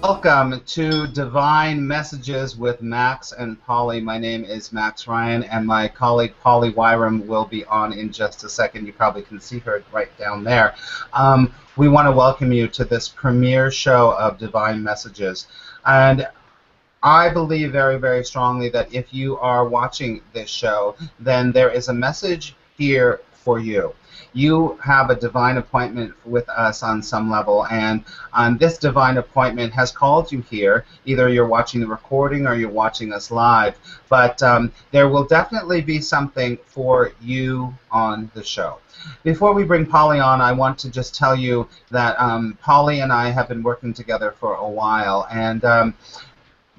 Welcome to Divine Messages with Max and Polly. My name is Max Ryan, and my colleague Polly Wirum will be on in just a second. You probably can see her right down there. We want to welcome you to this premiere show of Divine Messages. And I believe very, very strongly that if you are watching this show, then there is a message here for you. You have a divine appointment with us on some level, and this divine appointment has called you here. Either you're watching the recording or you're watching us live, but there will definitely be something for you on the show. Before we bring Polly on, I want to just tell you that Polly and I have been working together for a while, and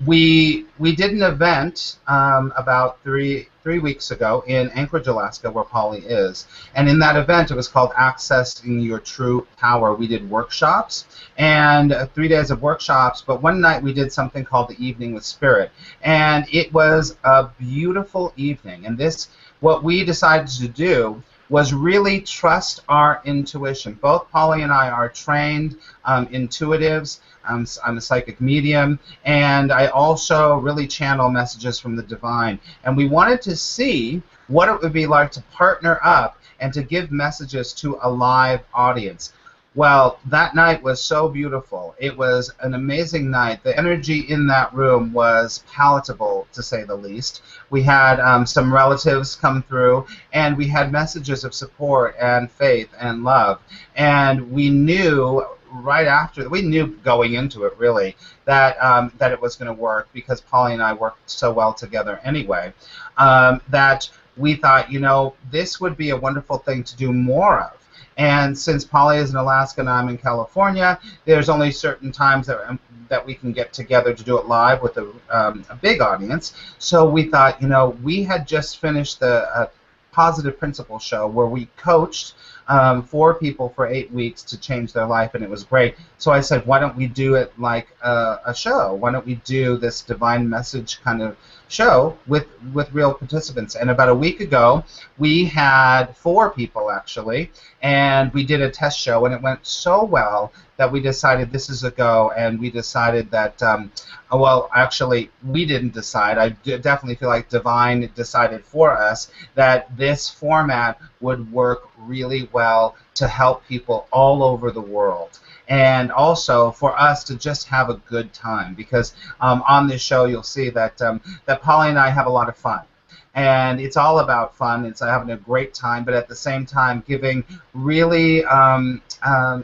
we did an event about three weeks ago in Anchorage, Alaska, where Polly is. And in that event, it was called Accessing Your True Power. We did workshops, and 3 days of workshops, but one night we did something called the Evening with Spirit. And it was a beautiful evening. And what we decided to do was really trust our intuition. Both Polly and I are trained intuitives. I'm a psychic medium, and I also really channel messages from the divine. And we wanted to see what it would be like to partner up and to give messages to a live audience. Well, that night was so beautiful. It was an amazing night. The energy in that room was palatable, to say the least. We had some relatives come through, and we had messages of support and faith and love. And we knew we knew going into it, really, that it was going to work, because Polly and I worked so well together anyway, that we thought, this would be a wonderful thing to do more of. And since Polly is in Alaska and I'm in California, there's only certain times that we can get together to do it live with a big audience. So we thought, we had just finished the Positive Principle show where we coached 4 people for 8 weeks to change their life, and it was great. So I said, why don't we do it like a show? Why don't we do this divine message kind of show with real participants? And about a week ago, we had 4 people actually, and we did a test show, and it went so well that we decided this is a go, and we decided that, well, actually, we didn't decide. I definitely feel like Divine decided for us that this format would work really well to help people all over the world. And also for us to just have a good time, because on this show you'll see that Polly and I have a lot of fun. And it's all about fun. It's having a great time, but at the same time giving really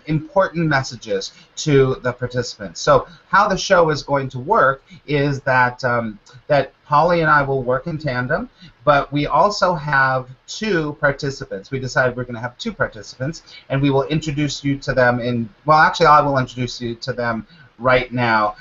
important messages to the participants. So how the show is going to work is that that Polly and I will work in tandem, but we also have 2 participants. We decided we're going to have 2 participants, and we will introduce you to them well, actually, I will introduce you to them right now.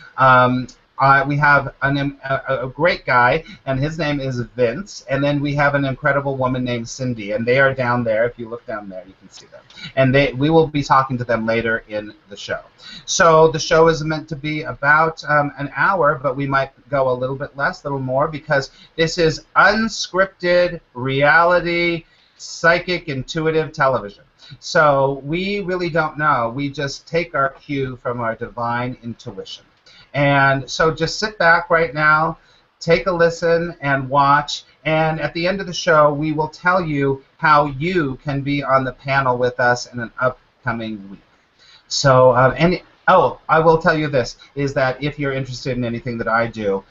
We have a great guy, and his name is Vince, and then we have an incredible woman named Cindy, and they are down there. If you look down there, you can see them. And we will be talking to them later in the show. So the show is meant to be about an hour, but we might go a little bit less, a little more, because this is unscripted reality, psychic, intuitive television. So we really don't know. We just take our cue from our divine intuition. And so just sit back right now, take a listen, and watch. And at the end of the show, we will tell you how you can be on the panel with us in an upcoming week. So, I will tell you this, is that if you're interested in anything that I do,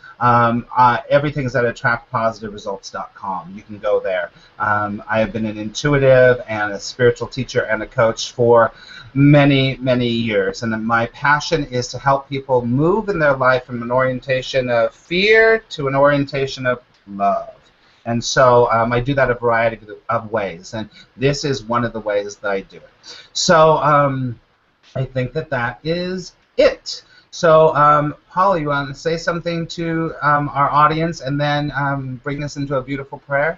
everything is at attractpositiveresults.com. You can go there. I have been an intuitive and a spiritual teacher and a coach for many, many years, and my passion is to help people move in their life from an orientation of fear to an orientation of love. And so I do that a variety of ways, and this is one of the ways that I do it. So I think that is it. So Polly, you want to say something to our audience and then bring us into a beautiful prayer?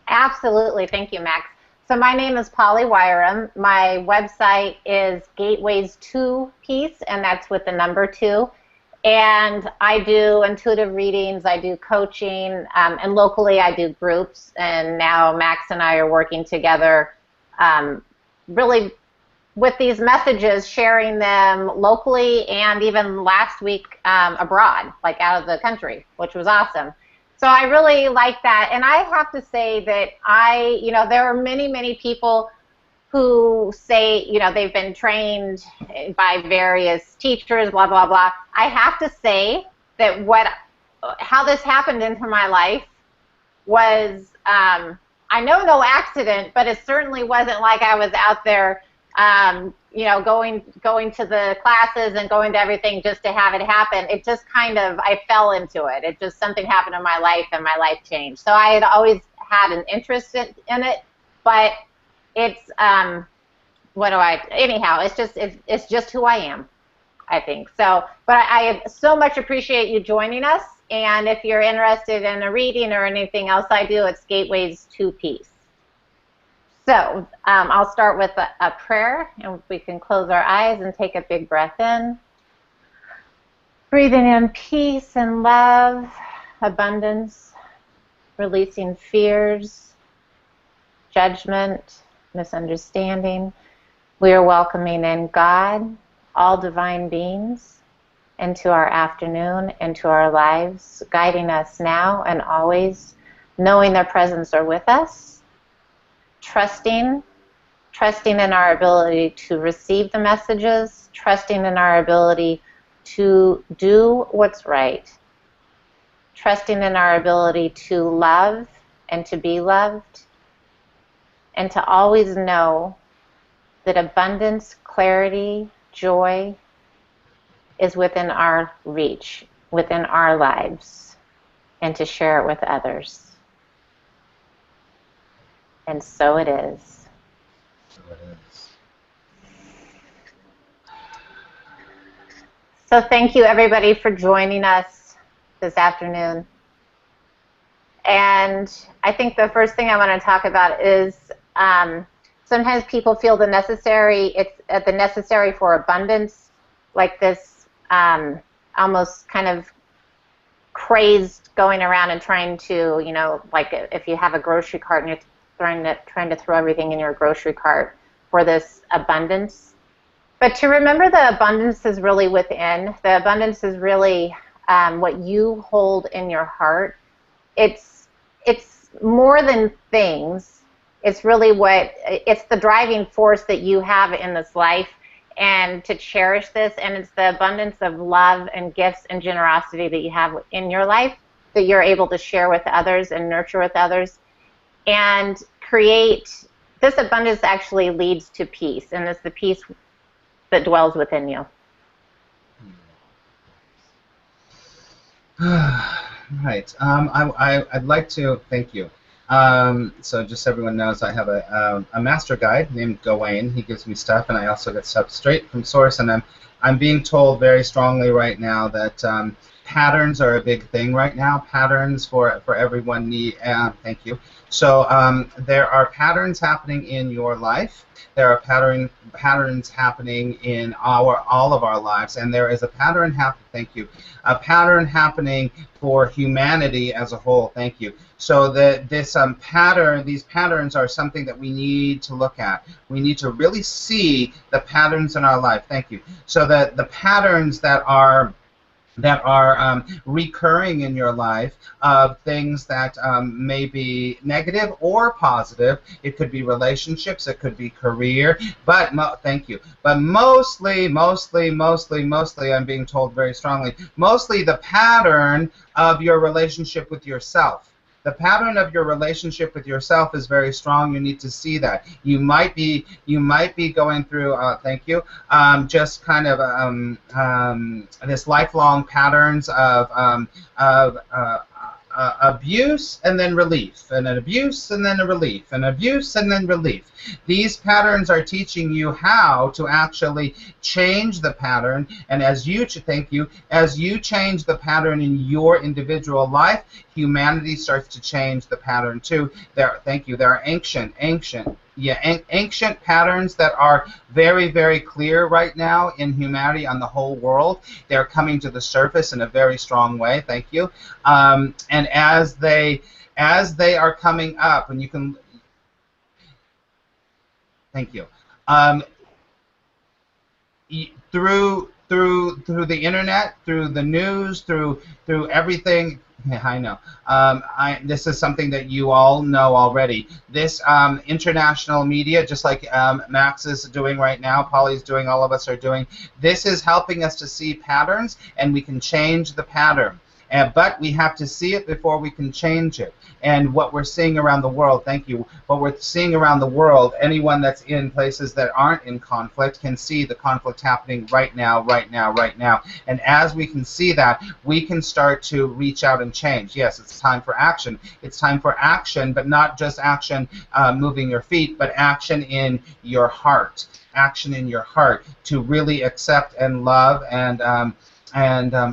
Absolutely. Thank you, Max. So my name is Polly Wirum. My website is Gateways 2 Peace, and that's with the number 2. And I do intuitive readings, I do coaching, and locally I do groups. And now Max and I are working together, really with these messages, sharing them locally and even last week abroad, like out of the country, which was awesome. So I really like that. And I have to say that there are many, many people who say, they've been trained by various teachers, blah, blah, blah. I have to say that how this happened into my life was, I know no accident, but it certainly wasn't like I was out there, going to the classes and going to everything just to have it happen. It just I fell into it. It just, something happened in my life and my life changed. So I had always had an interest in it, but it's, anyhow, it's just who I am, I think. So, but I so much appreciate you joining us. And if you're interested in a reading or anything else I do, it's Gateways 2-piece. So I'll start with a prayer, and we can close our eyes and take a big breath in. Breathing in peace and love, abundance, releasing fears, judgment, misunderstanding. We are welcoming in God, all divine beings, into our afternoon, into our lives, guiding us now and always, knowing their presence are with us. Trusting in our ability to receive the messages, trusting in our ability to do what's right, trusting in our ability to love and to be loved, and to always know that abundance, clarity, joy is within our reach, within our lives, and to share it with others. And so it is. So it is. So thank you, everybody, for joining us this afternoon. And I think the first thing I want to talk about is sometimes people feel the necessary for abundance, like this almost kind of crazed going around and trying to, like if you have a grocery cart and you're trying to throw everything in your grocery cart for this abundance. But to remember the abundance is really within. The abundance is really what you hold in your heart. It's more than things. It's really it's the driving force that you have in this life, and to cherish this, and it's the abundance of love and gifts and generosity that you have in your life that you're able to share with others and nurture with others. And create, this abundance actually leads to peace, and it's the peace that dwells within you. Right. I'd like to thank you. So just so everyone knows, I have a master guide named Gawain. He gives me stuff, and I also get stuff straight from source. And I'm being told very strongly right now that patterns are a big thing right now. Patterns for everyone need. Thank you. So there are patterns happening in your life. There are patterns happening in all of our lives, and there is a pattern Thank you. A pattern happening for humanity as a whole. Thank you. So these patterns are something that we need to look at. We need to really see the patterns in our life. Thank you. So that the patterns that are recurring in your life of things that may be negative or positive. It could be relationships, it could be career, but thank you. But mostly, I'm being told very strongly, mostly the pattern of your relationship with yourself. The pattern of your relationship with yourself is very strong. You need to see that. You might be going through. Thank you. Just kind of this lifelong patterns of abuse and then relief, and an abuse and then a relief, and abuse and then relief. These patterns are teaching you how to actually change the pattern, and as you change the pattern in your individual life, humanity starts to change the pattern too. Thank you. There are ancient patterns that are very, very clear right now in humanity on the whole world. They're coming to the surface in a very strong way. Thank you. And as they are coming up, and you can. Thank you. through the internet, through the news, through everything. Yeah, I know. This is something that you all know already. This international media, just like Max is doing right now, Polly's doing, all of us are doing, this is helping us to see patterns, and we can change the pattern. But we have to see it before we can change it. And what we're seeing around the world, thank you, what we're seeing around the world, anyone that's in places that aren't in conflict can see the conflict happening right now, right now, right now. And as we can see that, we can start to reach out and change. Yes, it's time for action. It's time for action, but not just action moving your feet, but action in your heart. Action in your heart to really accept and love and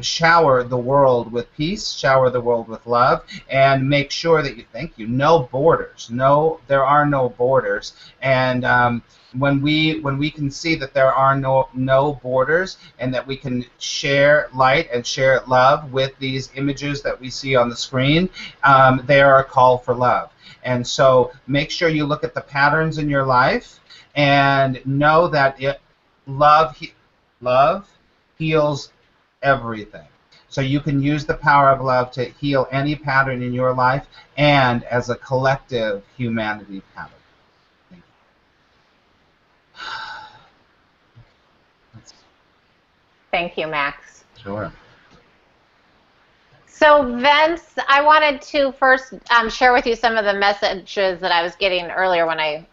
shower the world with peace, shower the world with love, and make sure that no borders. No, there are no borders. And when we can see that there are no borders, and that we can share light and share love with these images that we see on the screen, they are a call for love. And so make sure you look at the patterns in your life and know that love heals everything. So you can use the power of love to heal any pattern in your life, and as a collective humanity pattern. Thank you. Thank you, Max. Sure. So Vince, I wanted to first share with you some of the messages that I was getting earlier when I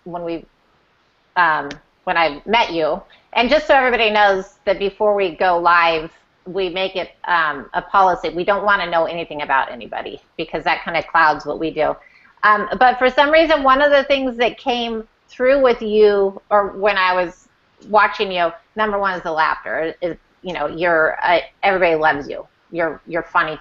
met you, and just so everybody knows that before we go live, we make it a policy. We don't want to know anything about anybody because that kind of clouds what we do. But for some reason, one of the things that came through with you, or when I was watching you, number one is the laughter. You're everybody loves you. You're funny.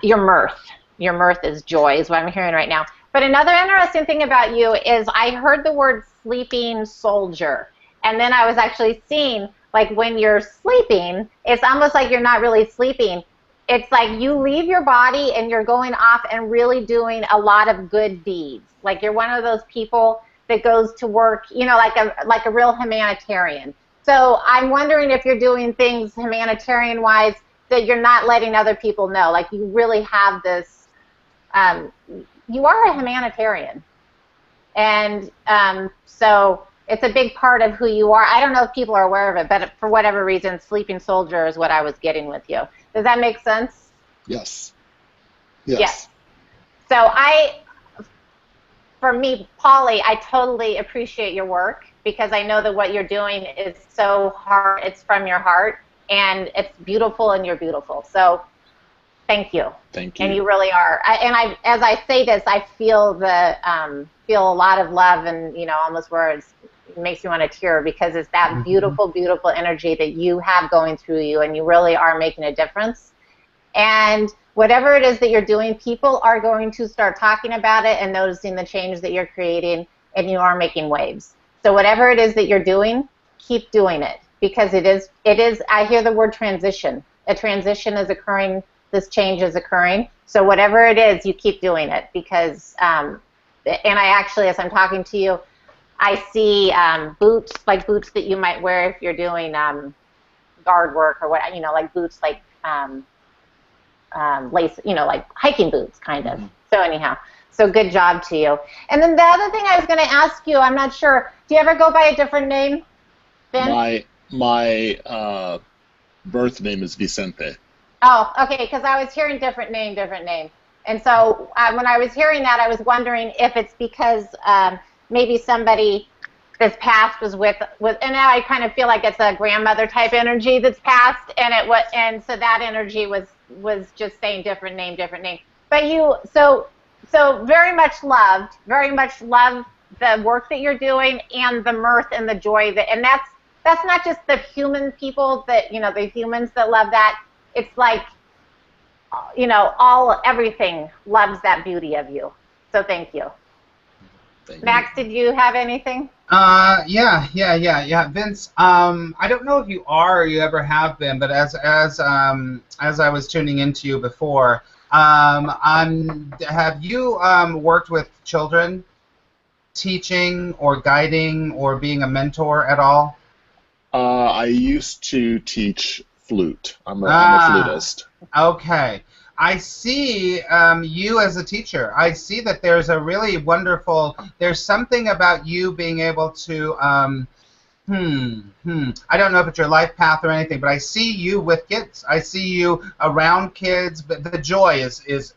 Your mirth is joy is what I'm hearing right now. But another interesting thing about you is I heard the word sleeping soldier, and then I was actually seeing, like, when you're sleeping, it's almost like you're not really sleeping. It's like you leave your body and you're going off and really doing a lot of good deeds. Like you're one of those people that goes to work, like a real humanitarian. So I'm wondering if you're doing things humanitarian-wise that you're not letting other people know. Like you really have this, you are a humanitarian. And so it's a big part of who you are. I don't know if people are aware of it, but for whatever reason, sleeping soldier is what I was getting with you. Does that make sense? Yes. Yes. So for me, Polly, I totally appreciate your work because I know that what you're doing is so hard. It's from your heart, and it's beautiful, and you're beautiful. So thank you. Thank you. And you really are. As I say this, I feel feel a lot of love, and almost where it makes me want to tear, because it's that beautiful, beautiful energy that you have going through you, and you really are making a difference. And whatever it is that you're doing, people are going to start talking about it and noticing the change that you're creating, and you are making waves. So whatever it is that you're doing, keep doing it, because it is, I hear the word transition. A transition is occurring, this change is occurring. So whatever it is, you keep doing it, because, and I actually, as I'm talking to you, I see boots, like boots that you might wear if you're doing guard work or what, like boots, like lace, like hiking boots, kind of. So anyhow, so good job to you. And then the other thing I was going to ask you, I'm not sure, do you ever go by a different name, Ben? My birth name is Vicente. Oh, okay, because I was hearing different name. And so when I was hearing that, I was wondering if it's because maybe somebody that's passed was with, and now I kind of feel like it's a grandmother type energy that's passed, and so that energy was just saying different name. But you, so very much love the work that you're doing, and the mirth and the joy and that's not just the human people that, the humans that love that. It's like, everything loves that beauty of you. So thank you. Max, did you have anything? Yeah. Vince, I don't know if you are or you ever have been, but as I was tuning into you before, have you worked with children, teaching or guiding or being a mentor at all? I used to teach flute. I'm a flutist. Okay. I see you as a teacher. I see that there's a really wonderful, there's something about you being able to, I don't know if it's your life path or anything, but I see you with kids. I see you around kids, but the joy is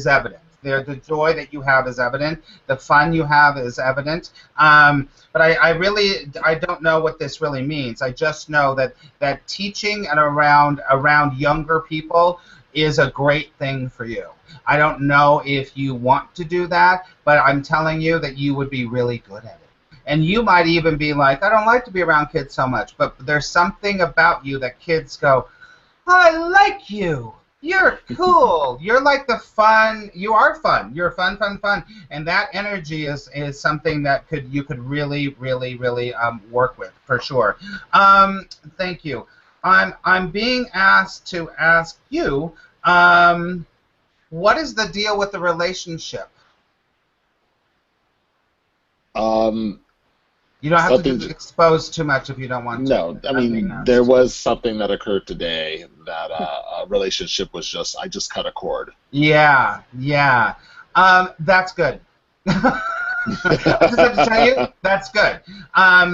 evident. The joy that you have is evident. The fun you have is evident. But I don't know what this really means. I just know that teaching and around younger people is a great thing for you. I don't know if you want to do that, but I'm telling you that you would be really good at it. And you might even be like, I don't like to be around kids so much, but there's something about you that kids go, I like you. You're cool. You're like the fun. You are fun. You're fun. And that energy is something that you could really work with for sure. Thank you. I'm being asked to ask you, what is the deal with the relationship? You don't have to expose too much if you don't want to. No, I mean, there was something that occurred today that a relationship was I just cut a cord. Yeah. That's good. I just have to tell you, that's good.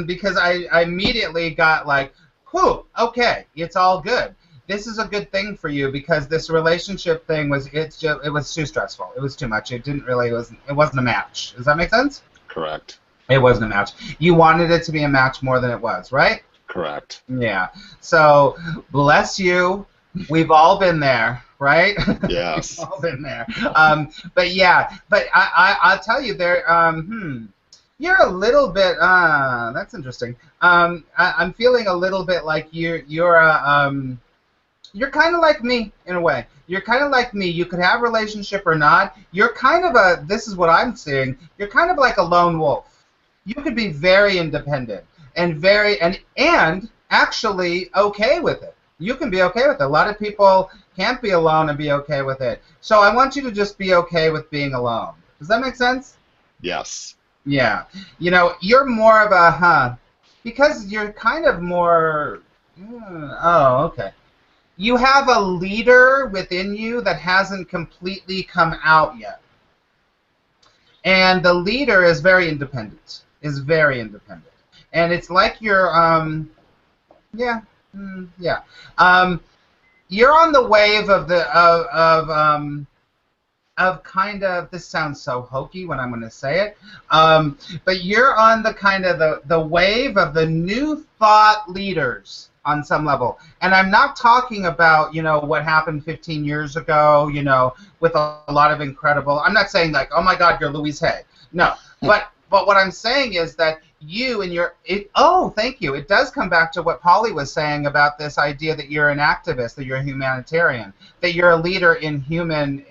Because I immediately got like, whew, okay, it's all good. This is a good thing for you because this relationship thing it was too stressful. It was too much. It wasn't a match. Does that make sense? Correct. It wasn't a match. You wanted it to be a match more than it was, right? Correct. Yeah. So, bless you. We've all been there, right? Yes. We've all been there. But I'll tell you, you're a little bit. That's interesting. I'm feeling a little bit like you're kind of like me in a way. You're kind of like me. You could have a relationship or not. You're kind of this is what I'm seeing. You're kind of like a lone wolf. You could be very independent and actually okay with it. You can be okay with it. A lot of people can't be alone and be okay with it. So I want you to just be okay with being alone. Does that make sense? Yes. Yeah. You're more of a, because you're kind of more, okay. You have a leader within you that hasn't completely come out yet. And the leader is very independent. And it's like you're, you're on the wave of kind of, this sounds so hokey when I'm going to say it, but you're on the kind of the wave of the new thought leaders on some level. And I'm not talking about, what happened 15 years ago, with a lot of incredible, I'm not saying like, oh my God, you're Louise Hay. No, but what I'm saying is that you and thank you. It does come back to what Polly was saying about this idea that you're an activist, that you're a humanitarian, that you're a leader in human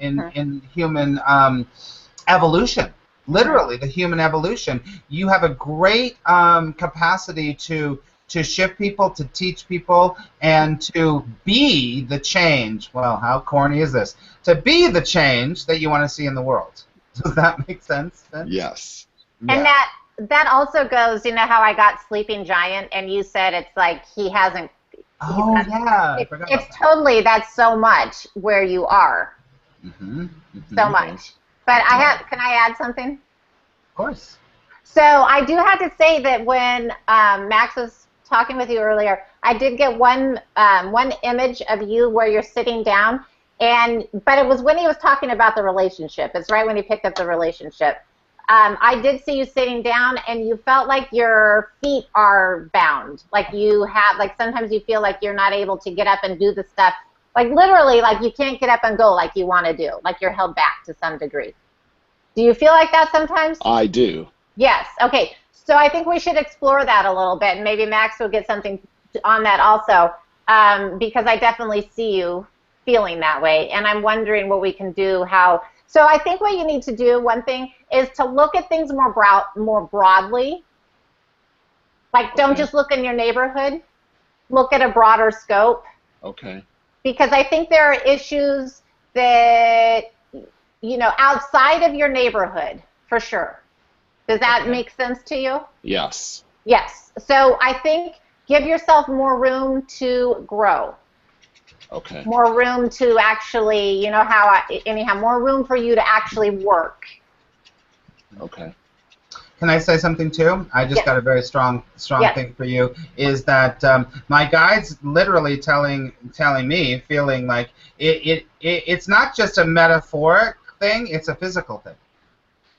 evolution. Literally, the human evolution. You have a great capacity to shift people, to teach people, and to be the change. Well, how corny is this? To be the change that you want to see in the world. Does that make sense, Ben? Yes. And that also goes, how I got Sleeping Giant, and you said it's like he hasn't. Oh, yeah. I forgot it's about totally, that's so much where you are. So much. But can I add something? Of course. So I do have to say that when Max was talking with you earlier, I did get one image of you where you're sitting down, but it was when he was talking about the relationship. It's right when he picked up the relationship. I did see you sitting down, and you felt like your feet are bound. Like sometimes you feel like you're not able to get up and do the stuff. Like literally, like you can't get up and go like you want to do. Like you're held back to some degree. Do you feel like that sometimes? I do. Yes. Okay. So I think we should explore that a little bit, and maybe Max will get something on that also, because I definitely see you feeling that way, and I'm wondering what we can do. So I think what you need to do, one thing, is to look at things more broadly. Like, don't just look in your neighborhood. Look at a broader scope. Okay. Because I think there are issues that, outside of your neighborhood, for sure. Does that make sense to you? Yes. Yes. So I think give yourself more room to grow. Okay. More room to actually, anyhow, more room for you to actually work. Okay. Can I say something too? I just got a very strong thing for you. Is that my guide's literally telling me, feeling like it's not just a metaphoric thing; it's a physical thing.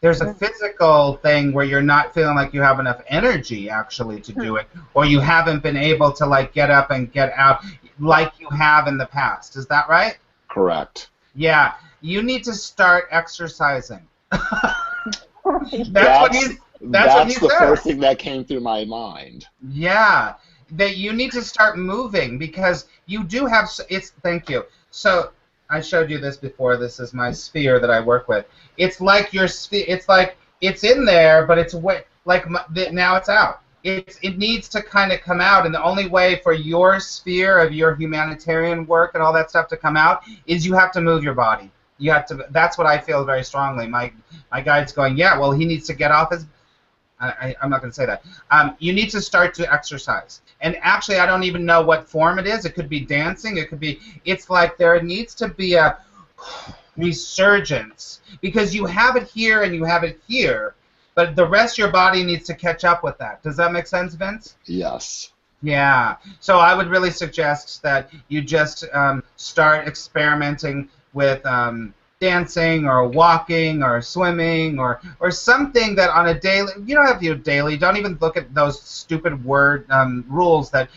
There's a physical thing where you're not feeling like you have enough energy actually to do it, or you haven't been able to like get up and get out like you have in the past. Is that right? Correct. Yeah. You need to start exercising. That's the first thing that came through my mind. Yeah, that you need to start moving because you do have. Thank you. So I showed you this before. This is my sphere that I work with. It's like your sphere. It's like it's in there, but it's now it's out. It needs to kind of come out, and the only way for your sphere of your humanitarian work and all that stuff to come out is you have to move your body. You have to. That's what I feel very strongly. My guide's going, yeah. Well, he needs to get off his. I'm not going to say that. You need to start to exercise. And actually, I don't even know what form it is. It could be dancing. It could be. It's like there needs to be a resurgence because you have it here and you have it here, but the rest of your body needs to catch up with that. Does that make sense, Vince? Yes. Yeah. So I would really suggest that you just start experimenting with dancing or walking or swimming or something that on a daily, you don't have to do daily, don't even look at those stupid word rules that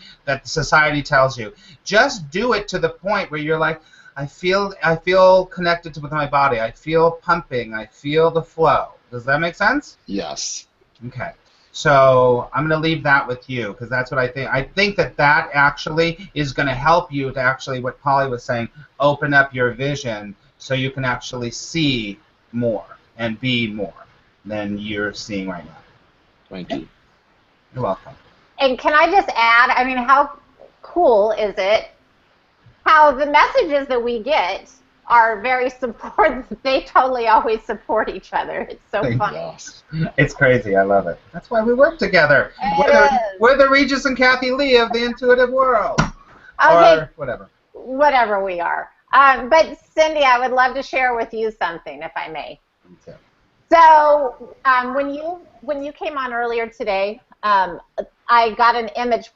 society tells you. Just do it to the point where you're like, I feel connected with my body, I feel pumping, I feel the flow. Does that make sense? Yes. Okay. So I'm going to leave that with you because that's what I think. I think that actually is going to help you to actually, what Polly was saying, open up your vision so you can actually see more and be more than you're seeing right now. Thank you. You're welcome. And can I just add, I mean, how cool is it how the messages that we get are very supportive. They totally always support each other. It's so fun. Yes. It's crazy. I love it. That's why we work together. We're the Regis and Kathy Lee of the intuitive world. Okay. Or whatever. Whatever we are. But Cindy, I would love to share with you something, if I may. Okay. So when you came on earlier today, I got an image.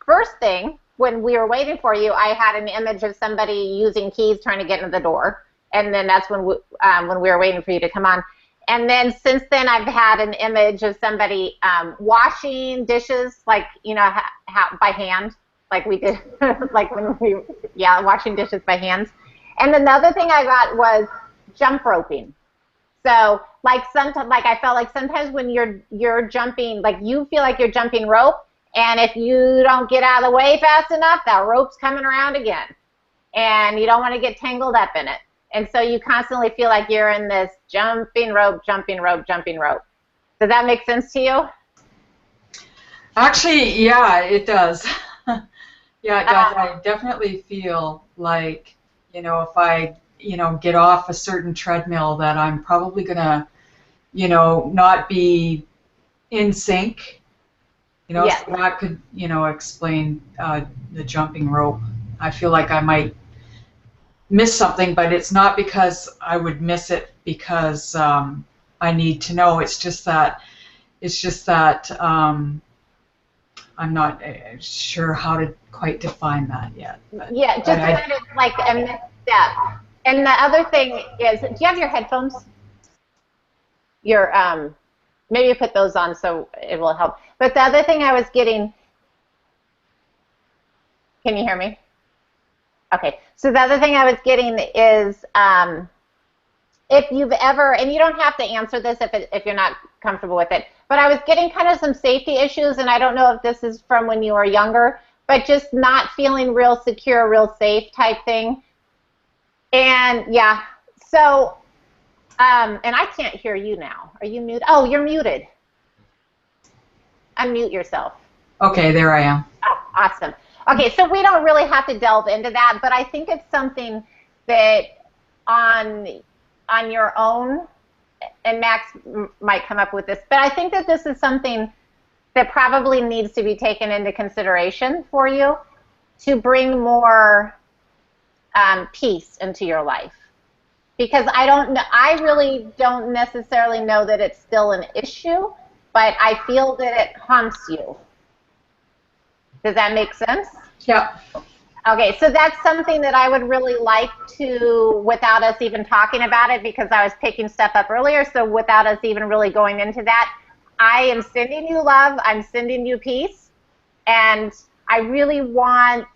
First thing, when we were waiting for you, I had an image of somebody using keys trying to get into the door, and then that's when we were waiting for you to come on. And then since then, I've had an image of somebody washing dishes, like by hand, like we did, like when washing dishes by hands. And then the other thing I got was jump roping. So like sometimes, like I felt like sometimes when you're jumping, like you feel like you're jumping rope. And if you don't get out of the way fast enough, that rope's coming around again. And you don't want to get tangled up in it. And so you constantly feel like you're in this jumping rope, jumping rope, jumping rope. Does that make sense to you? Actually, yeah, it does. Yeah, it does. I definitely feel like, if I, get off a certain treadmill that I'm probably going to, not be in sync. Yes. So that could, explain the jumping rope. I feel like I might miss something, but it's not because I would miss it because I need to know. It's just that I'm not sure how to quite define that yet. Yeah, just kind of like a misstep. And the other thing is, do you have your headphones? Maybe you put those on so it will help. But the other thing I was getting, can you hear me? Okay, so the other thing I was getting is if you've ever, and you don't have to answer this if you're not comfortable with it, but I was getting kind of some safety issues, and I don't know if this is from when you were younger, but just not feeling real secure, real safe type thing. And yeah, so, and I can't hear you now. Are you muted? Oh, you're muted. Unmute yourself. Okay, there I am. Oh, awesome. Okay, so we don't really have to delve into that, but I think it's something that on your own, and Max might come up with this, but I think that this is something that probably needs to be taken into consideration for you to bring more peace into your life. Because I really don't necessarily know that it's still an issue, but I feel that it haunts you. Does that make sense? Yeah. Okay, so that's something that I would really like to, without us even talking about it, because I was picking stuff up earlier, so without us even really going into that, I am sending you love, I'm sending you peace, and I really want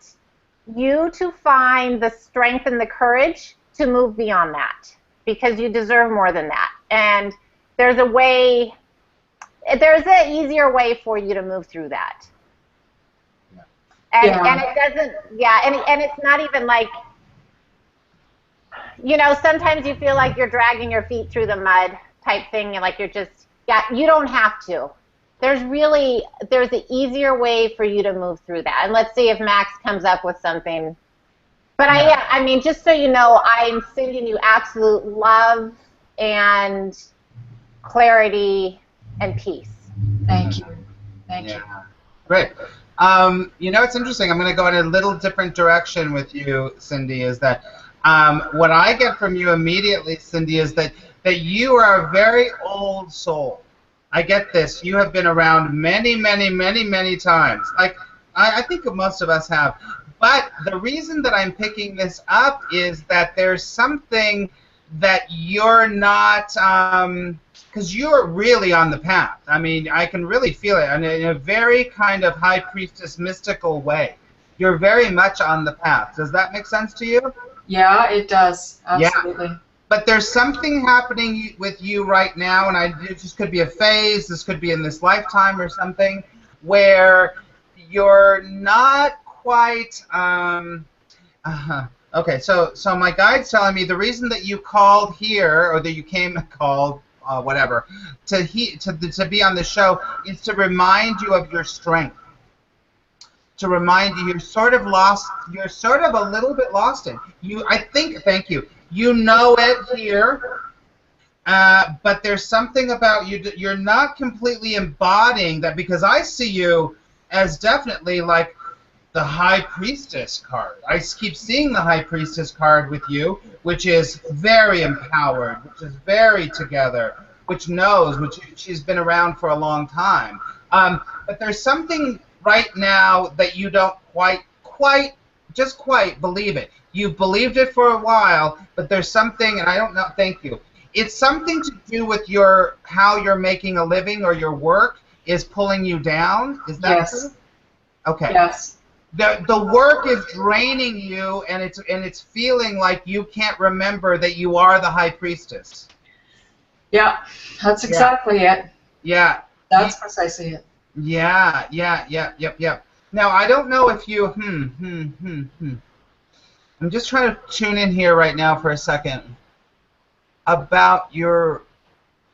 you to find the strength and the courage to move beyond that, because you deserve more than that. And there's an easier way for you to move through that. And it doesn't, and it's not even like, sometimes you feel like you're dragging your feet through the mud type thing, and like you're just, you don't have to. There's an easier way for you to move through that. And let's see if Max comes up with something. But I mean, just so you know, I'm sending you absolute love and clarity and peace. Thank you. Thank you. Great. It's interesting. I'm going to go in a little different direction with you, Cindy, is that what I get from you immediately, Cindy, is that you are a very old soul. I get this. You have been around many, many, many, many times. Like, I think most of us have. But the reason that I'm picking this up is that there's something that you're not, because you're really on the path. I mean, I can really feel it in a very kind of high priestess mystical way. You're very much on the path. Does that make sense to you? Yeah, it does. Absolutely. Yeah. But there's something happening with you right now, and it just could be a phase, this could be in this lifetime or something, where you're not quite, okay, so my guide's telling me the reason that you called here, or that you came and called, whatever, to be on the show is to remind you of your strength. To remind you, you're sort of a little bit lost in. Thank you. You know it here, but there's something about you that you're not completely embodying that, because I see you as definitely like the High Priestess card. I keep seeing the High Priestess card with you, which is very empowered, which is very together, which knows, which she's been around for a long time. But there's something right now that you don't quite believe it. You've believed it for a while, but there's something, and I don't know, thank you. It's something to do with how you're making a living, or your work is pulling you down. Is that true? Okay. Yes. The work is draining you, and it's feeling like you can't remember that you are the High Priestess. Yeah, that's exactly it. Yeah. That's precisely it. Yeah. Now, I don't know if you, I'm just trying to tune in here right now for a second about your,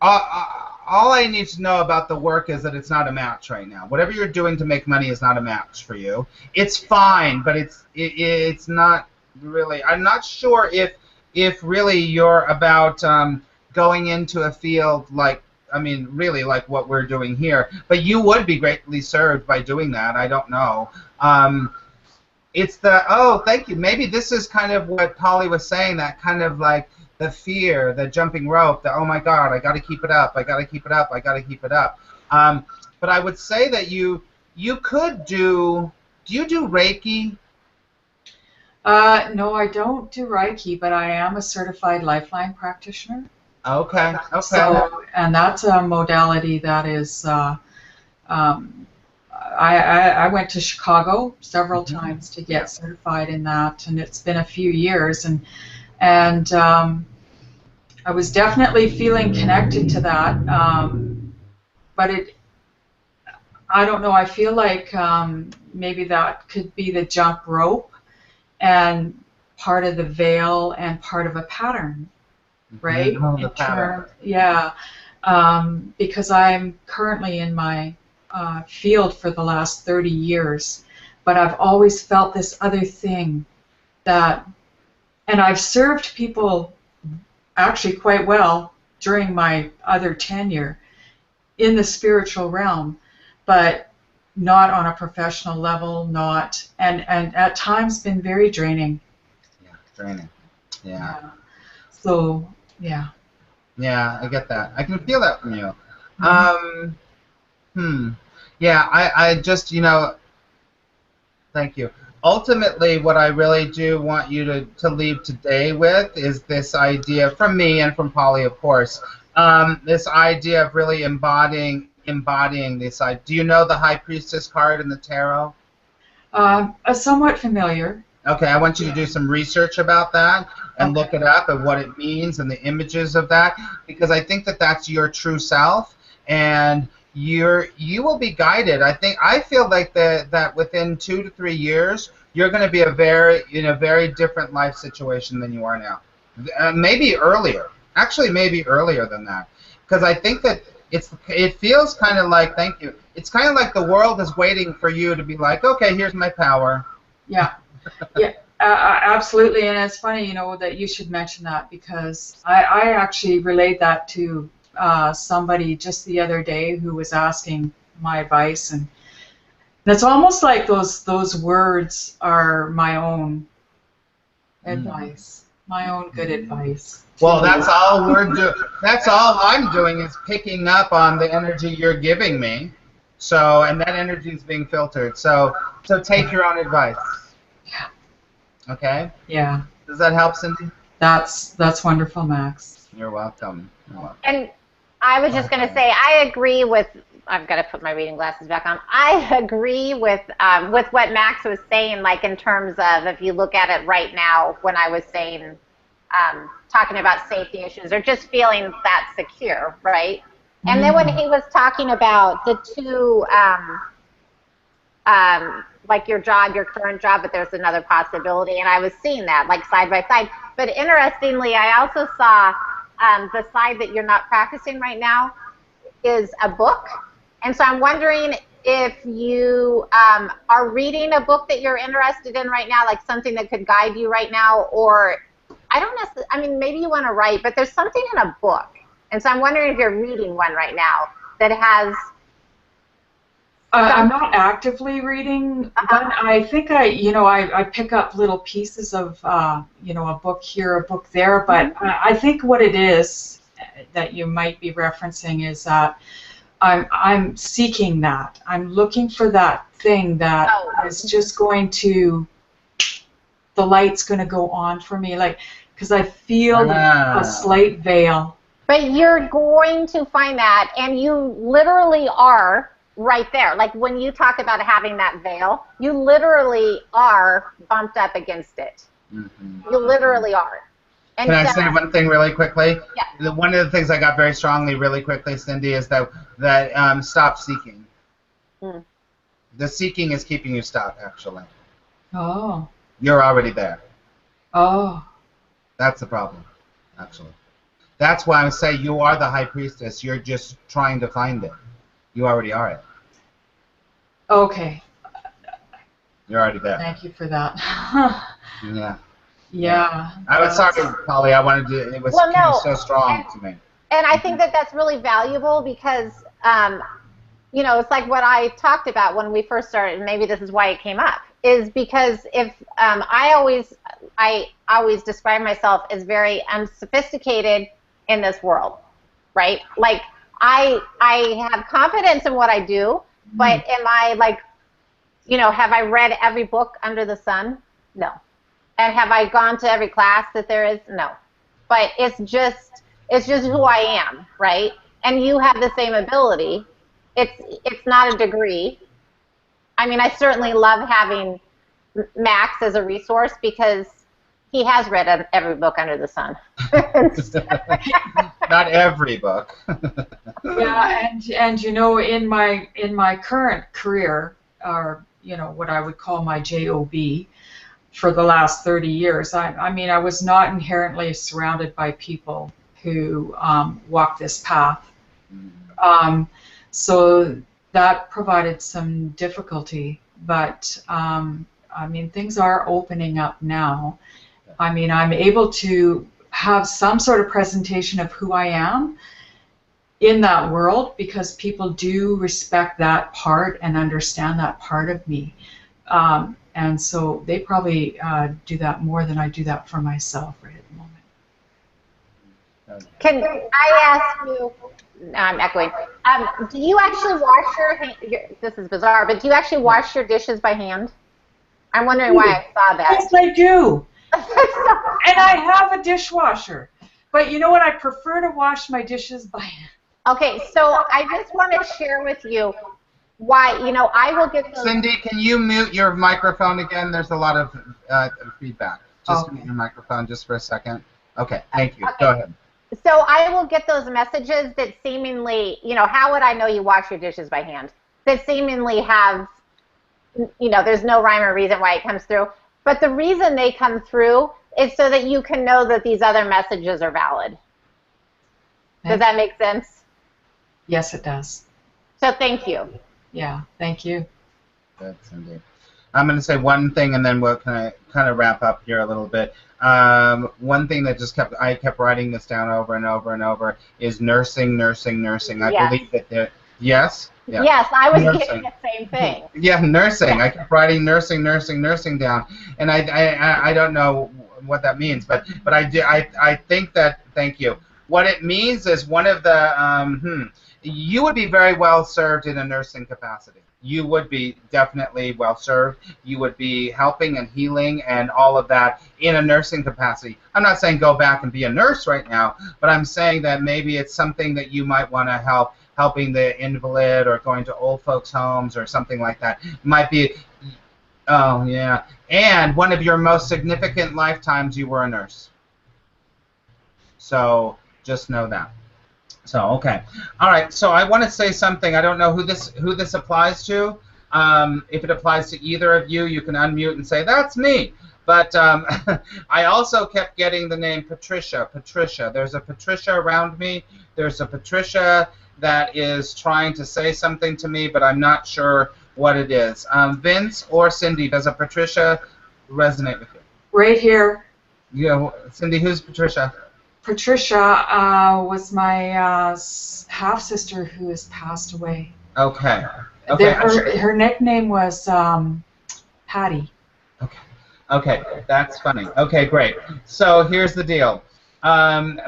all I need to know about the work is that it's not a match right now. Whatever you're doing to make money is not a match for you. It's fine, but it's not really, I'm not sure if really you're about going into a field like, I mean, really like what we're doing here. But you would be greatly served by doing that. I don't know. It's thank you. Maybe this is kind of what Polly was saying, that kind of like the fear, the jumping rope, the, oh my God, I got to keep it up, I got to keep it up, I got to keep it up. But I would say that you could do you do Reiki? No, I don't do Reiki, but I am a certified Lifeline practitioner. Okay. So, and that's a modality that is, I went to Chicago several times to get certified in that, and it's been a few years, and I was definitely feeling connected to that, but I don't know, I feel like maybe that could be the jump rope and part of the veil and part of a pattern, right? Oh, the pattern. Because I'm currently in my field for the last 30 years, but I've always felt this other thing that, and I've served people actually quite well during my other tenure in the spiritual realm, but not on a professional level, not, and at times been very draining. Yeah, draining. Yeah. So, yeah. Yeah, I get that. I can feel that from you. Mm-hmm. Yeah, I just, thank you. Ultimately, what I really do want you to leave today with is this idea, from me and from Polly, of course, this idea of really embodying this idea. Do you know the High Priestess card in the tarot? Somewhat familiar. Okay, I want you to do some research about that and look it up and what it means and the images of that, because I think that that's your true self, and you will be guided. I feel like that within 2 to 3 years you're going to be in a very different life situation than you are now. Maybe earlier. Actually, maybe earlier than that, because I think that it feels kind of like, thank you. It's kind of like the world is waiting for you to be like, okay, here's my power. Yeah. Yeah, absolutely, and it's funny, that you should mention that, because I actually relayed that to somebody just the other day who was asking my advice, and it's almost like those words are my own advice, my own good advice. Well, that's all we're doing. That's all I'm doing is picking up on the energy you're giving me. So, and that energy is being filtered. So take your own advice. Yeah. Okay? Yeah. Does that help, Cindy? That's wonderful, Max. You're welcome. You're welcome. And I was just going to say, I agree with, I've got to put my reading glasses back on. I agree with what Max was saying, like in terms of if you look at it right now, when I was saying, talking about safety issues or just feeling that secure, right? And then when he was talking about the two, like your job, your current job, but there's another possibility, and I was seeing that like side by side. But interestingly, I also saw the side that you're not practicing right now is a book. And so I'm wondering if you are reading a book that you're interested in right now, like something that could guide you right now, or I don't necessarily, I mean, maybe you want to write, but there's something in a book. And so I'm wondering if you're reading one right now that has... I'm not actively reading, but I think I pick up little pieces of, a book here, a book there, but I think what it is that you might be referencing is that I'm seeking that. I'm looking for that thing that is just going to, the light's going to go on for me, like, because I feel a slight veil. But you're going to find that, and you literally are right there. Like when you talk about having that veil, you literally are bumped up against it. Mm-hmm. You literally are. And can I say one thing really quickly? Yeah. One of the things I got very strongly really quickly, Cindy, is that stop seeking. Mm. The seeking is keeping you stuck, actually. Oh. You're already there. Oh. That's the problem, actually. That's why I say you are the high priestess. You're just trying to find it. You already are it. Okay. You're already there. Thank you for that. Yeah. Yeah. I was sorry, Polly. I wanted to. It was so strong to me. And I think that that's really valuable because, it's like what I talked about when we first started. And maybe this is why it came up. Is because if I always describe myself as very unsophisticated in this world, right? Like I have confidence in what I do, but am I like, have I read every book under the sun? No. And have I gone to every class that there is? No. But it's just who I am, right? And you have the same ability. It's not a degree. I mean, I certainly love having Max as a resource because he has read every book under the sun. Not every book. Yeah, and in my current career, or what I would call my job, for the last 30 years, I mean, I was not inherently surrounded by people who walk this path. So that provided some difficulty, but I mean, things are opening up now. I mean, I'm able to have some sort of presentation of who I am, in that world, because people do respect that part and understand that part of me. And so they probably do that more than I do that for myself right at the moment. Can I ask you, I'm echoing, do you actually wash this is bizarre, but do you actually wash your dishes by hand? I'm wondering why I saw that. Yes, I do. And I have a dishwasher. But you know what? I prefer to wash my dishes by hand. Okay, so I just want to share with you why, I will get those. Cindy, can you mute your microphone again? There's a lot of feedback. Just mute your microphone just for a second. Okay, thank you. Okay. Go ahead. So I will get those messages that seemingly, how would I know you wash your dishes by hand? That seemingly have, there's no rhyme or reason why it comes through. But the reason they come through is so that you can know that these other messages are valid. Does that make sense? Yes, it does. So thank you. Yeah, thank you. Good, Cindy. I'm going to say one thing, and then we'll kind of wrap up here a little bit. One thing that I kept writing this down over and over and over is nursing, nursing, nursing. I believe that yes? Yeah. Yes, I was getting the same thing. Yeah, nursing. I kept writing nursing, nursing, nursing down, and I don't know what that means, but I think that, thank you. What it means is one of the you would be very well served in a nursing capacity. You would be definitely well served. You would be helping and healing and all of that in a nursing capacity. I'm not saying go back and be a nurse right now, but I'm saying that maybe it's something that you might want to helping the invalid or going to old folks' homes or something like that. It might be, oh yeah. And one of your most significant lifetimes you were a nurse. So just know that. So, okay. All right, so I want to say something. I don't know who this applies to. If it applies to either of you, you can unmute and say, that's me. But I also kept getting the name Patricia. Patricia. There's a Patricia around me. There's a Patricia that is trying to say something to me, but I'm not sure what it is. Vince or Cindy, does a Patricia resonate with you? Right here. Yeah, Cindy, who's Patricia? Patricia was my half-sister who has passed away. Okay. Okay. Her nickname was Patty. Okay. Okay, that's funny. Okay, great. So here's the deal.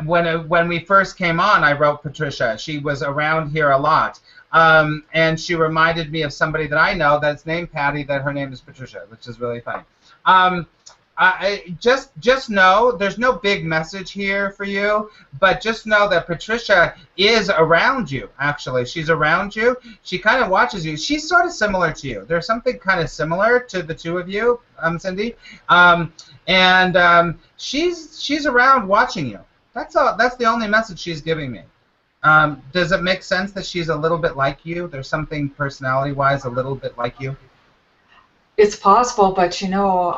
When we first came on, I wrote Patricia. She was around here a lot. And she reminded me of somebody that I know that's named Patty, that her name is Patricia, which is really funny. Just know there's no big message here for you, but just know that Patricia is around you, actually. She's around you. She kind of watches you. She's sort of similar to you. There's something kind of similar to the two of you, Cindy. She's around watching you. That's all. That's the only message she's giving me. Does it make sense that she's a little bit like you? There's something personality-wise a little bit like you? It's possible, but you know,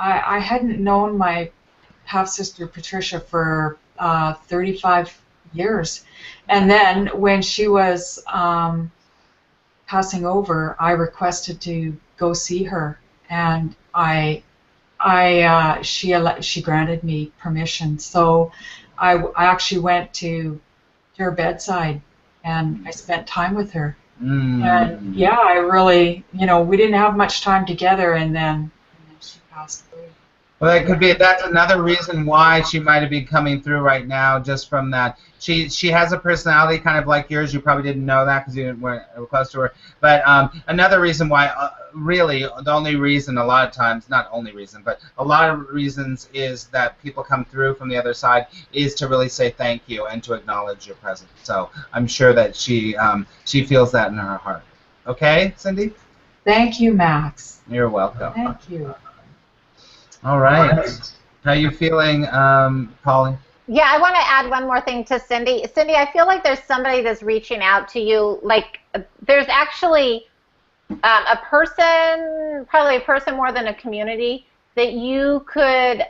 I hadn't known my half-sister Patricia for 35 years. And then when she was passing over, I requested to go see her, and she granted me permission. So I actually went to her bedside, and I spent time with her. And yeah, I really, you know, we didn't have much time together, and then she passed away. Well, that could be. That's another reason why she might have been coming through right now, just from that. She has a personality kind of like yours. You probably didn't know that because you weren't close to her. But another reason why, really, the only reason a lot of times, not only reason, but a lot of reasons is that people come through from the other side is to really say thank you and to acknowledge your presence. So I'm sure that she feels that in her heart. Okay, Cindy? Thank you, Max. You're welcome. Thank you. All right. How you feeling, Polly? Yeah, I want to add one more thing to Cindy. Cindy, I feel like there's somebody that's reaching out to you. Like, there's actually a person, probably a person more than a community, that you could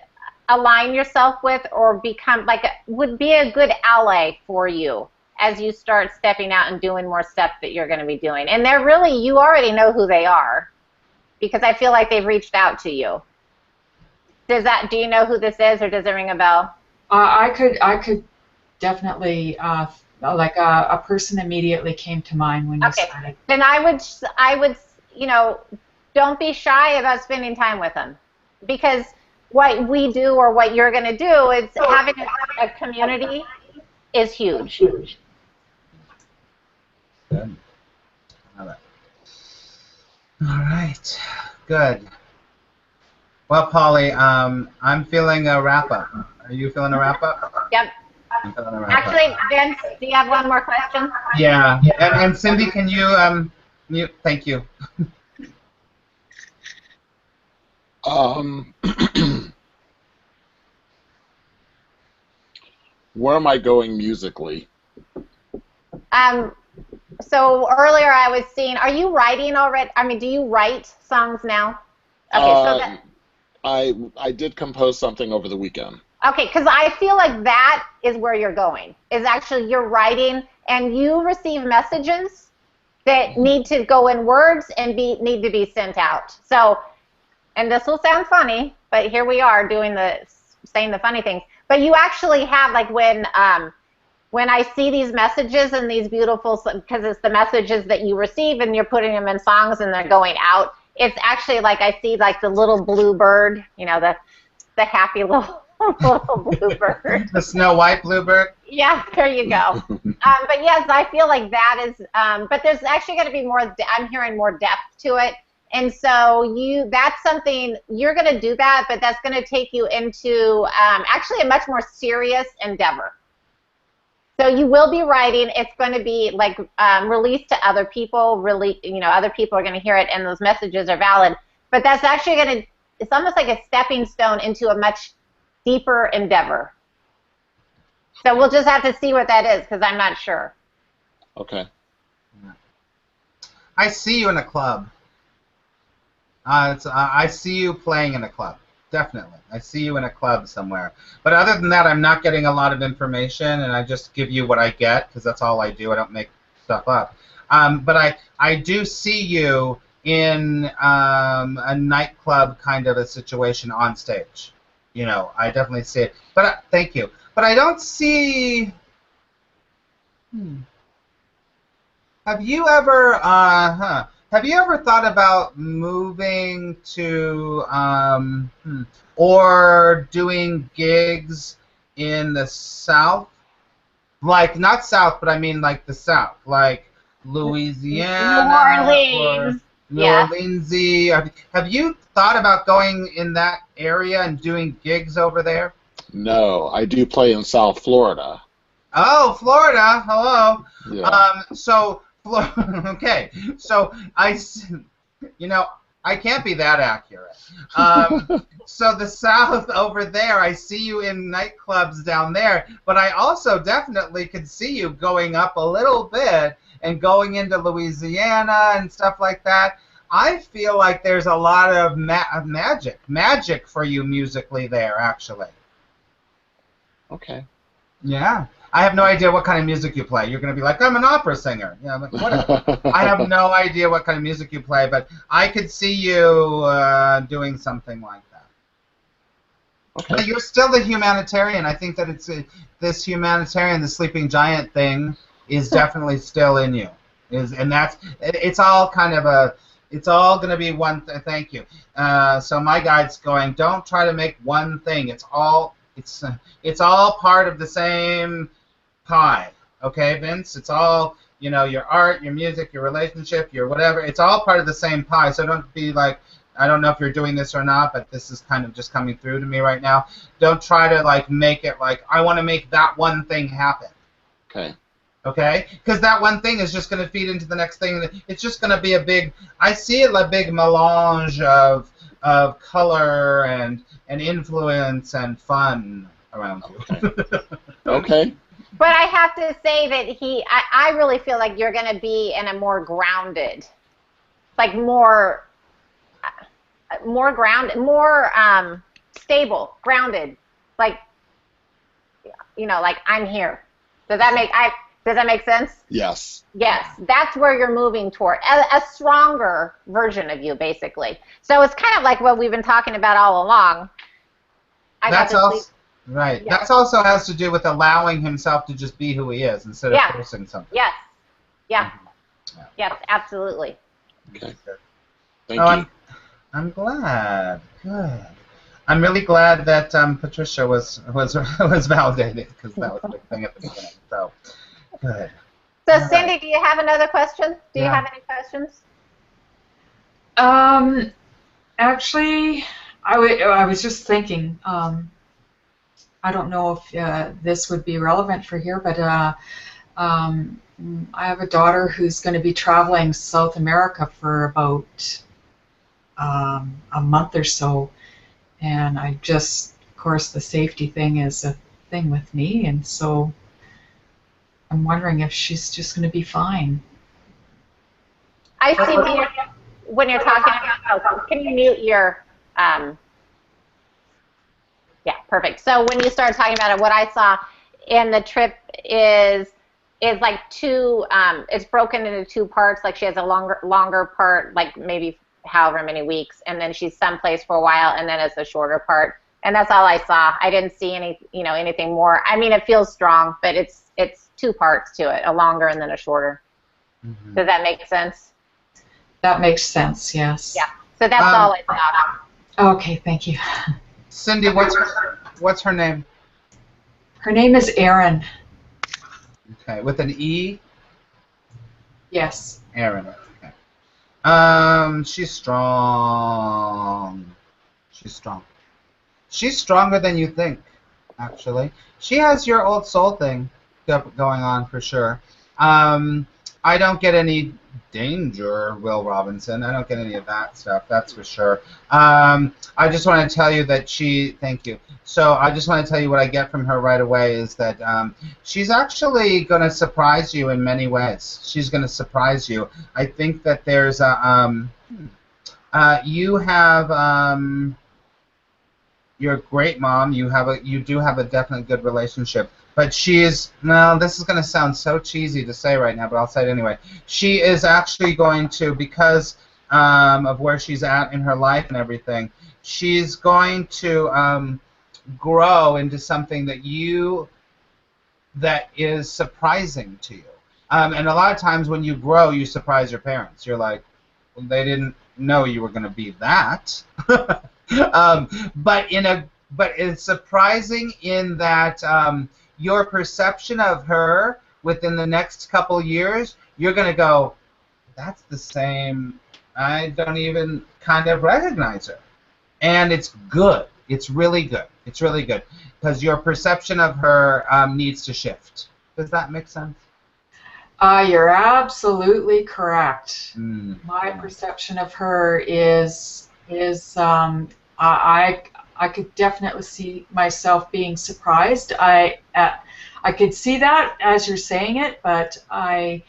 align yourself with or become, like, would be a good ally for you as you start stepping out and doing more steps that you're going to be doing. And they're really, you already know who they are, because I feel like they've reached out to you. Do you know who this is, or does it ring a bell? I could definitely like a person immediately came to mind when you Okay. started. Then I would, you know, don't be shy about spending time with them, because what we do or what you're going to do is having a community is huge. Good. All right. All right. Good. Well, Polly, I'm feeling a wrap up. Are you feeling a wrap up? Yep. I'm feeling a wrap Actually, up. Vince, do you have one more question? Yeah. And Cindy, can you mute? Thank you. Where am I going musically? So earlier I was seeing, are you writing already? I mean, do you write songs now? Okay, so that, I did compose something over the weekend. okay, because I feel like that is where you're going, is actually you're writing and you receive messages that need to go in words and need to be sent out. So, and this will sound funny, but here we are saying the funny things. But you actually have, like, when I see these messages and these beautiful, because it's the messages that you receive and you're putting them in songs and they're going out, it's actually like I see like the little blue bird, you know, the happy little blue bird. The Snow White bluebird? Yeah, there you go. But yes, I feel like that is, but there's actually going to be more, I'm hearing more depth to it. And so that's something, you're going to do that, but that's going to take you into actually a much more serious endeavor. So you will be writing. It's going to be like released to other people. Really, you know, other people are going to hear it, and those messages are valid. But that's actually going to, it's almost like a stepping stone into a much deeper endeavor. So we'll just have to see what that is, because I'm not sure. Okay. I see you in a club. I see you playing in a club. Definitely. I see you in a club somewhere. But other than that, I'm not getting a lot of information, and I just give you what I get, because that's all I do. I don't make stuff up. But I do see you in a nightclub kind of a situation on stage. You know, I definitely see it. But thank you. But I don't see... Have you ever... Have you ever thought about moving to or doing gigs in the South? Like, not South, but I mean like the South, like Louisiana or New Orleans. Have you thought about going in that area and doing gigs over there? No, I do play in South Florida. Oh, Florida. Hello. Yeah. Okay, so you know, I can't be that accurate. So the South over there, I see you in nightclubs down there, but I also definitely could see you going up a little bit and going into Louisiana and stuff like that. I feel like there's a lot of magic for you musically there, actually. Okay. Yeah. I have no idea what kind of music you play. You're going to be like, I'm an opera singer. Yeah, like, whatever. I have no idea what kind of music you play, but I could see you doing something like that. Okay. But you're still the humanitarian. I think that it's this humanitarian, the sleeping giant thing, is definitely still in you. And it's all kind of it's all going to be one thing. Thank you. So my guide's going, don't try to make one thing. It's all part of the same pie, okay, Vince? It's all, you know, your art, your music, your relationship, your whatever. It's all part of the same pie. So don't be like, I don't know if you're doing this or not, but this is kind of just coming through to me right now. Don't try to like make it like I want to make that one thing happen. Okay. Okay? Because that one thing is just going to feed into the next thing. It's just going to be a big. I see it like a big melange of color and influence and fun around you. Okay. Okay. But I have to say that I really feel like you're going to be in a more grounded, like more grounded, more stable, grounded, like, you know, like I'm here. Does that make sense? Yes. Yes, that's where you're moving toward, a stronger version of you, basically. So it's kind of like what we've been talking about all along. Right. Yeah. That also has to do with allowing himself to just be who he is instead of forcing something. Yes. Yeah. Yeah. Yes, absolutely. Okay. Thank you. I'm glad. Good. I'm really glad that Patricia was validated, because that was a big thing at the beginning. So good. So Cindy, do you have another question? Do you have any questions? Actually, I was just thinking. I don't know if this would be relevant for here, but I have a daughter who's going to be traveling South America for about a month or so, and I just, of course, the safety thing is a thing with me, and so I'm wondering if she's just going to be fine. I see when you're talking about, oh, can you mute your, yeah, perfect. So when you started talking about it, what I saw in the trip is like two, it's broken into two parts. Like she has a longer part, like maybe however many weeks, and then she's someplace for a while, and then it's a shorter part. And that's all I saw. I didn't see anything more. I mean, it feels strong, but it's two parts to it, a longer and then a shorter. Mm-hmm. Does that make sense? That makes sense, yes. Yeah. So that's all I saw. Okay, thank you. Cindy, what's her name? Her name is Erin. Okay, with an E? Yes. Erin. Okay. She's strong. She's strong. She's stronger than you think, actually. She has your old soul thing going on for sure. I don't get any danger, Will Robinson. I don't get any of that stuff, that's for sure. I just want to tell you that thank you. So I just want to tell you what I get from her right away is that she's actually going to surprise you in many ways. She's going to surprise you. I think that there's you're a great mom. You do have a definitely good relationship. But she is, well, this is going to sound so cheesy to say right now, but I'll say it anyway. She is actually going to, because of where she's at in her life and everything, she's going to grow into something that is surprising to you. And a lot of times when you grow, you surprise your parents. You're like, well, they didn't know you were going to be that. But it's surprising in that your perception of her within the next couple years, you're going to go, that's the same. I don't even kind of recognize her. And it's good. It's really good. It's really good. Because your perception of her needs to shift. Does that make sense? You're absolutely correct. My perception of her is I could definitely see myself being surprised. I could see that as you're saying it, but right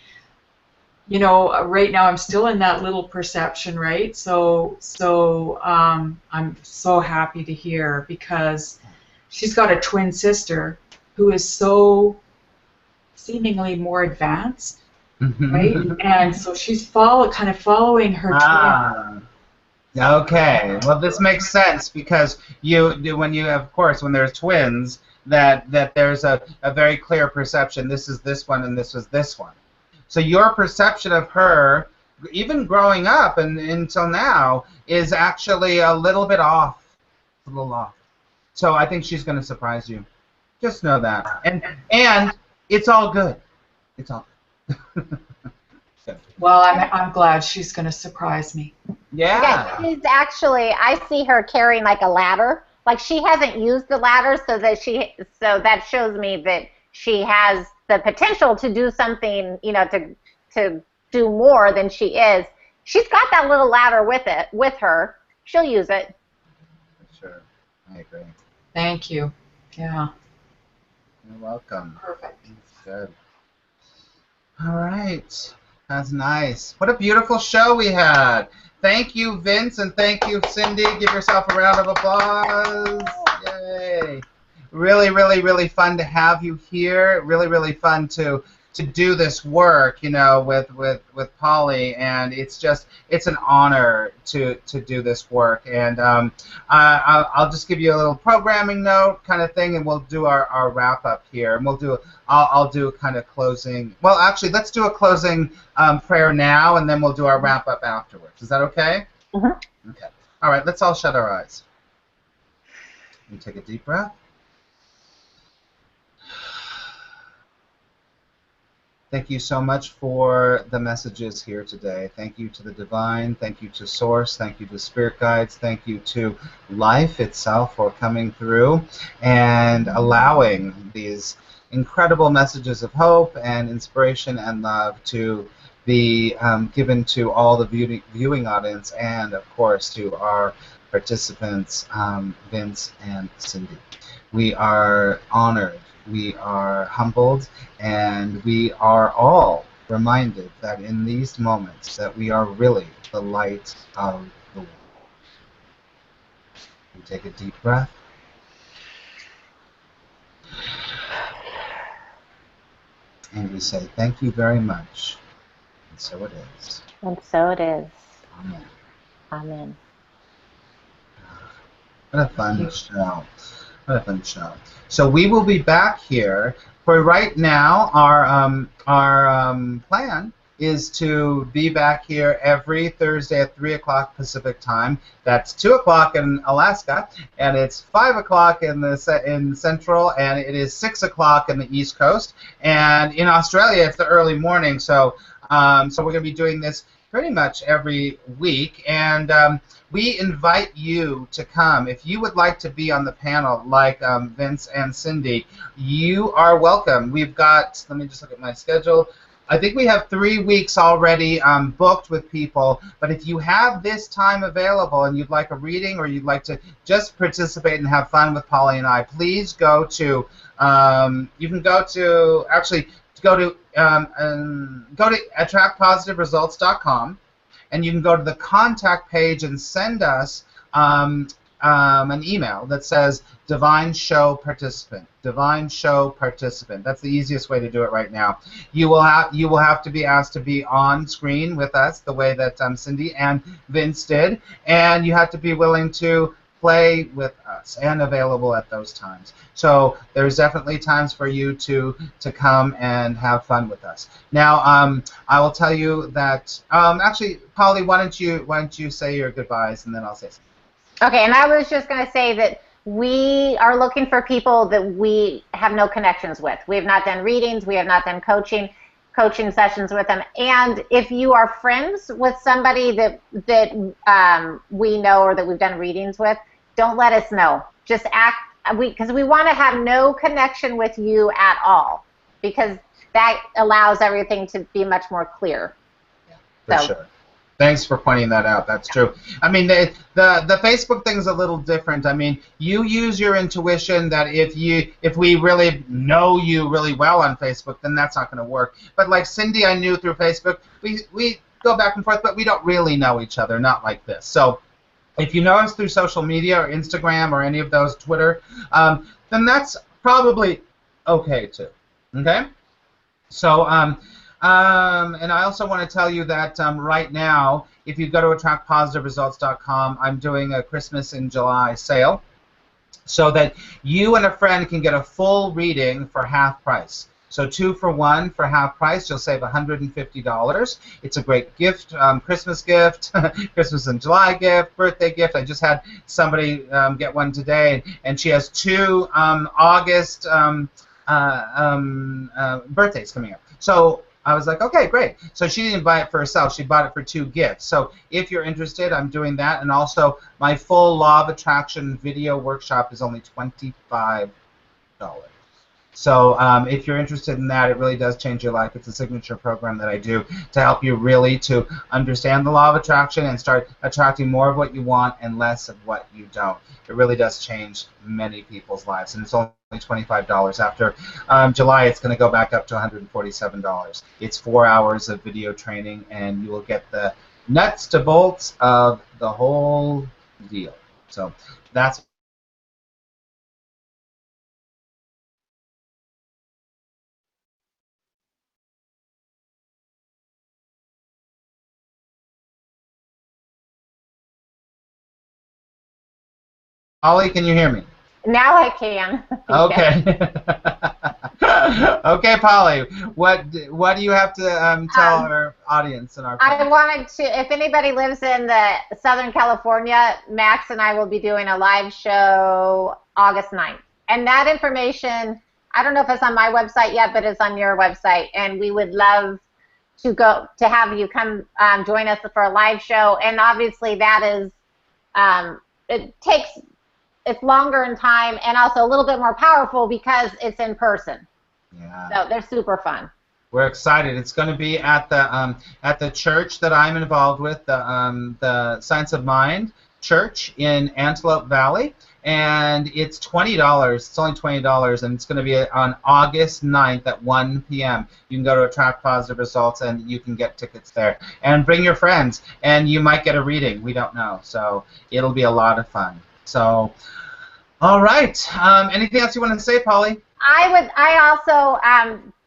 now I'm still in that little perception, right? So I'm so happy to hear, because she's got a twin sister who is so seemingly more advanced, right? And so she's kind of following her twin. Okay, well this makes sense, because when there's twins, that there's a very clear perception. This is this one and this was this one. So your perception of her, even growing up and until now, is actually a little bit off. A little off. So I think she's going to surprise you. Just know that. And it's all good. It's all good. Well, I'm glad she's going to surprise me. Yeah. She's actually, I see her carrying like a ladder. Like she hasn't used the ladder, so that shows me that she has the potential to do something, to do more than she is. She's got that little ladder with her. She'll use it. Sure. I agree. Thank you. Yeah. You're welcome. Perfect. That's good. All right. That's nice. What a beautiful show we had. Thank you, Vince, and thank you, Cindy. Give yourself a round of applause. Yay. Really, really, really fun to have you here. Really, really fun to to do this work, with Polly, and it's an honor to do this work. And I'll just give you a little programming note kind of thing, and we'll do our wrap up here, and I'll do a kind of closing. Well, actually, let's do a closing prayer now, and then we'll do our wrap up afterwards. Is that okay? Mm-hmm. Okay. All right. Let's all shut our eyes. You take a deep breath. Thank you so much for the messages here today. Thank you to the divine. Thank you to Source. Thank you to Spirit Guides. Thank you to life itself for coming through and allowing these incredible messages of hope and inspiration and love to be given to all the viewing audience, and of course to our participants, Vince and Cindy. We are honored, we are humbled, and we are all reminded that in these moments that we are really the light of the world. You take a deep breath. And we say, thank you very much. And so it is. And so it is. Amen. Amen. What a fun show. What a fun show. So we will be back here. For right now, our plan is to be back here every Thursday at 3 o'clock Pacific time. That's 2 o'clock in Alaska, and it's 5 o'clock in Central, and it is 6 o'clock in the East Coast. And in Australia, it's the early morning. So we're going to be doing this pretty much every week, and we invite you to come. If you would like to be on the panel like Vince and Cindy, you are welcome. We've got, let me just look at my schedule. I think we have 3 weeks already booked with people, but if you have this time available and you'd like a reading or you'd like to just participate and have fun with Polly and I, please go to, you can go to, actually, go to attractpositiveresults.com, and you can go to the contact page and send us an email that says Divine Show Participant. Divine Show Participant. That's the easiest way to do it right now. You will have to be asked to be on screen with us the way that Cindy and Vince did, and you have to be willing to play with us and available at those times. So there's definitely times for you to come and have fun with us. Now I will tell you that actually, Polly, why don't you say your goodbyes and then I'll say something. Okay, and I was just going to say that we are looking for people that we have no connections with. We have not done readings. We have not done coaching sessions with them. And if you are friends with somebody that we know or that we've done readings with, don't let us know. Just act, because we want to have no connection with you at all, because that allows everything to be much more clear. Yeah, for sure. Thanks for pointing that out. That's true. I mean, the Facebook thing's a little different. I mean, you use your intuition that if we really know you really well on Facebook, then that's not going to work. But like Cindy, I knew through Facebook. We go back and forth, but we don't really know each other, not like this. So if you know us through social media or Instagram or any of those, Twitter, then that's probably okay too. Okay? So, and I also want to tell you that right now, if you go to attractpositiveresults.com, I'm doing a Christmas in July sale so that you and a friend can get a full reading for half price. So 2 for 1 for half price, you'll save $150. It's a great gift, Christmas gift, Christmas in July gift, birthday gift. I just had somebody get one today, and she has 2 August birthdays coming up. So I was like, okay, great. So she didn't buy it for herself. She bought it for 2 gifts. So if you're interested, I'm doing that. And also, my full Law of Attraction video workshop is only $25. So if you're interested in that, it really does change your life. It's a signature program that I do to help you really to understand the law of attraction and start attracting more of what you want and less of what you don't. It really does change many people's lives, and it's only $25. After July, it's going to go back up to $147. It's 4 hours of video training, and you will get the nuts to bolts of the whole deal. So that's Polly, can you hear me? Now I can. Okay. Okay, Polly. What do you have to tell our audience and our friends? I wanted to, if anybody lives in the Southern California, Max and I will be doing a live show August 9th. And that information, I don't know if it's on my website yet, but it's on your website. And we would love to have you come join us for a live show. And obviously that is, it's longer in time and also a little bit more powerful because it's in person. Yeah. So they're super fun. We're excited. It's going to be at the church that I'm involved with, the Science of Mind Church in Antelope Valley, and it's $20. It's only $20, and it's going to be on August 9th at 1 p.m. You can go to Attract Positive Results, and you can get tickets there. And bring your friends, and you might get a reading. We don't know, so it'll be a lot of fun. So, all right. Anything else you want to say, Polly? I also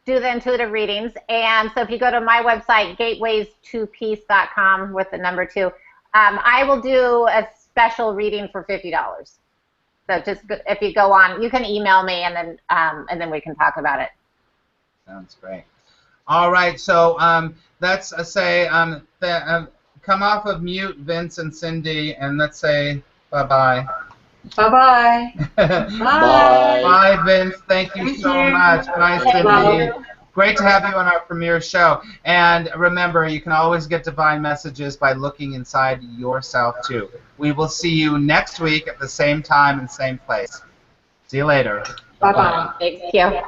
do the intuitive readings, and so if you go to my website, gateways2peace.com with the number 2, I will do a special reading for $50. So just if you go on, you can email me, and then we can talk about it. Sounds great. All right, so let's say come off of mute, Vince and Cindy, and let's say bye-bye. Bye-bye. Bye. Bye, Vince. Thank you so much. Bye, Cindy. Bye. Great to have you on our premiere show. And remember, you can always get divine messages by looking inside yourself, too. We will see you next week at the same time and same place. See you later. Bye-bye. Thank you.